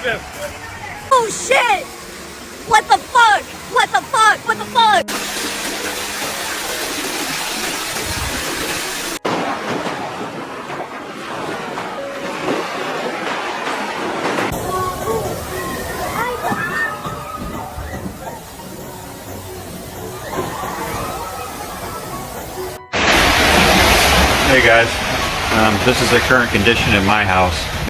Oh shit! What the fuck? What the fuck? What the fuck? Hey guys, this is the current condition in my house.